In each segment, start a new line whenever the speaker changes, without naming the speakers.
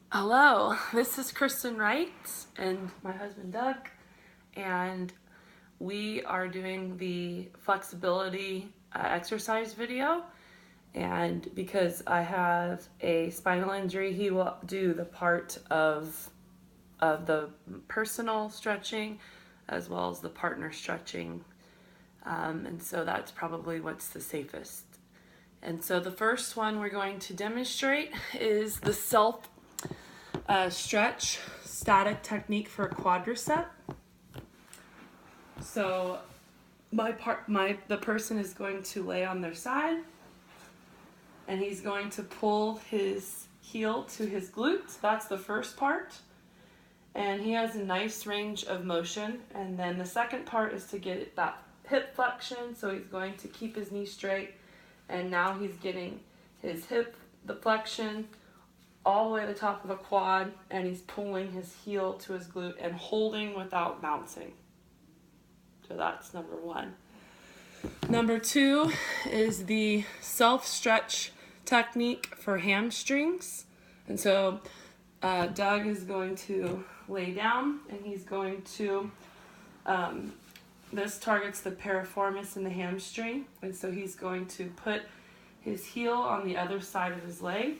Hello, this is Kristen Wright and my husband Doug, and we are doing the flexibility exercise video. And because I have a spinal injury, he will do the part of the personal stretching as well as the partner stretching. And so that's probably what's the safest. And so the first one we're going to demonstrate is the self stretch static technique for a quadricep. So the person is going to lay on their side, and he's going to pull his heel to his glute. That's the first part. And he has a nice range of motion. And then the second part is to get that hip flexion. So he's going to keep his knee straight. And now he's getting his the flexion, all the way to the top of the quad, and he's pulling his heel to his glute and holding without bouncing. So that's number one. Number two is the self-stretch technique for hamstrings. And so Doug is going to lay down, and he's going to, this targets the piriformis in the hamstring. And so he's going to put his heel on the other side of his leg.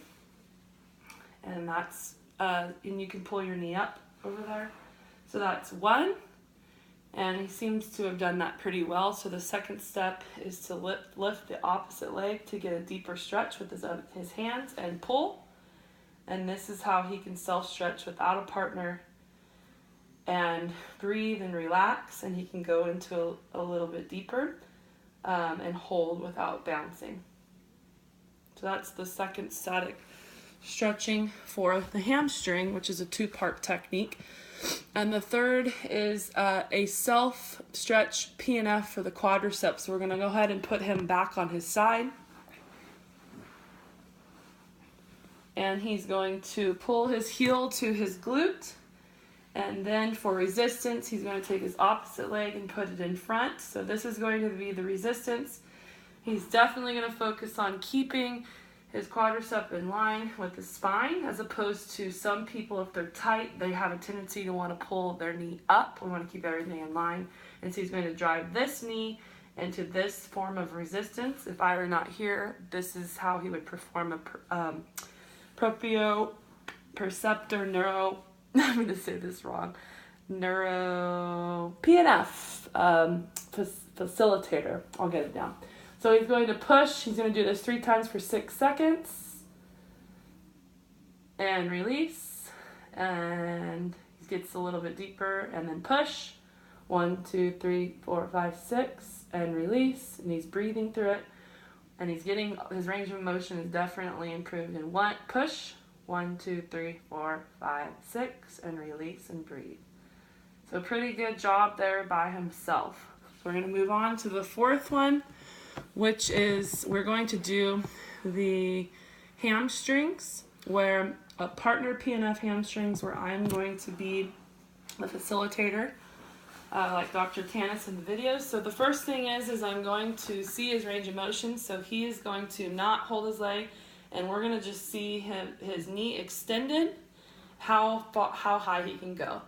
And that's, and you can pull your knee up over there. So that's one. And he seems to have done that pretty well. So the second step is to lift the opposite leg to get a deeper stretch with his hands and pull. And this is how he can self-stretch without a partner and breathe and relax. And he can go into a little bit deeper and hold without bouncing. So that's the second static stretching for the hamstring, which is a two-part technique. And the third is a self-stretch PNF for the quadriceps. So we're going to go ahead and put him back on his side. And he's going to pull his heel to his glute. And then for resistance, he's going to take his opposite leg and put it in front. So this is going to be the resistance. He's definitely going to focus on keeping his quadricep in line with the spine, as opposed to some people, if they're tight, they have a tendency to want to pull their knee up. We want to keep everything in line. And so he's going to drive this knee into this form of resistance. If I were not here, this is how he would perform a proprioceptor neuro, I'm going to say this wrong, neuro PNF facilitator. I'll get it down. So he's going to push. He's going to do this 3 times for 6 seconds. And release. And he gets a little bit deeper. And then push. 1, 2, 3, 4, 5, 6. And release. And he's breathing through it. And he's getting, his range of motion is definitely improved. And one, push. 1, 2, 3, 4, 5, 6. And release and breathe. So pretty good job there by himself. So we're going to move on to the fourth one, which is we're going to do the hamstrings, where a partner PNF hamstrings, where I'm going to be the facilitator, like Dr. Tanis in the videos. So the first thing is I'm going to see his range of motion. So he is going to not hold his leg, and we're going to just see his knee extended, how high he can go,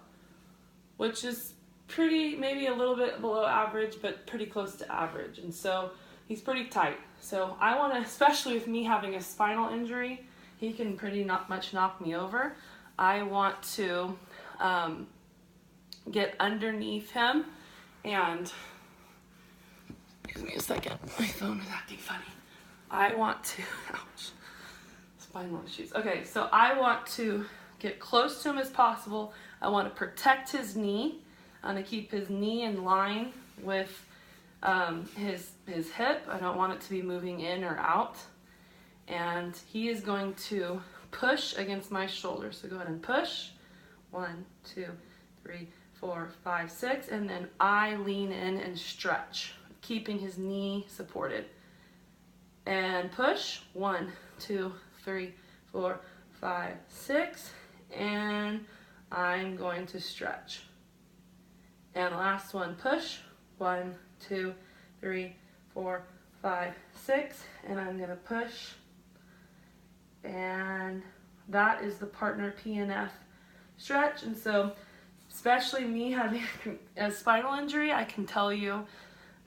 which is pretty, maybe a little bit below average, but pretty close to average. And so he's pretty tight. So I want to, especially with me having a spinal injury, he can pretty much knock me over. I want to get underneath him and, excuse me a second, my phone is acting funny. I want to, ouch, spinal issues. Okay, so I want to get close to him as possible. I want to protect his knee. I'm going to keep his knee in line with his hip. I don't want it to be moving in or out. And he is going to push against my shoulder. So go ahead and push. 1, 2, 3, 4, 5, 6. And then I lean in and stretch, keeping his knee supported. And push. 1, 2, 3, 4, 5, 6. And I'm going to stretch. And last one, push. 1, 2, 3, 4, 5, 6. And I'm going to push and that is the partner PNF stretch. And so, especially me having a spinal injury, I can tell you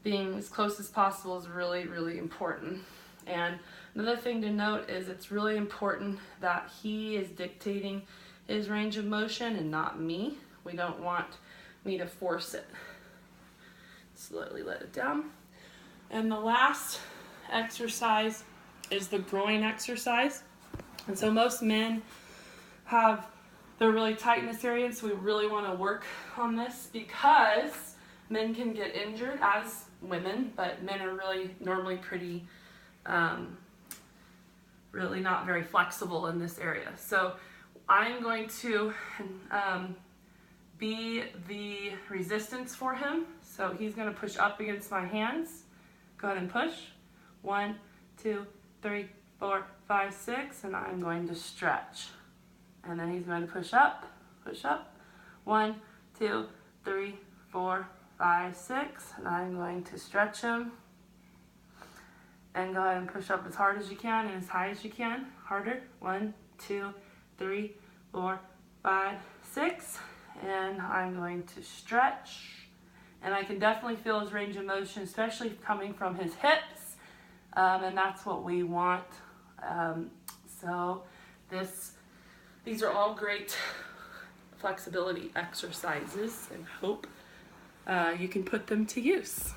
being as close as possible is really, really important. And another thing to note is it's really important that he is dictating his range of motion and not me. We don't want me to force it. Slowly let it down. And the last exercise is the groin exercise. And so most men they're really tight in this area, and so we really want to work on this because men can get injured as women, but men are really normally pretty, really not very flexible in this area. So I'm going to be the resistance for him. So he's going to push up against my hands. Go ahead and push. 1, 2, 3, 4, 5, 6, and I'm going to stretch. And then he's going to push up. 1, 2, 3, 4, 5, 6, and I'm going to stretch him. And go ahead and push up as hard as you can and as high as you can. Harder. 1, 2, 3, 4, 5, 6, and I'm going to stretch. And I can definitely feel his range of motion, especially coming from his hips, and that's what we want. So these are all great flexibility exercises, and hope you can put them to use.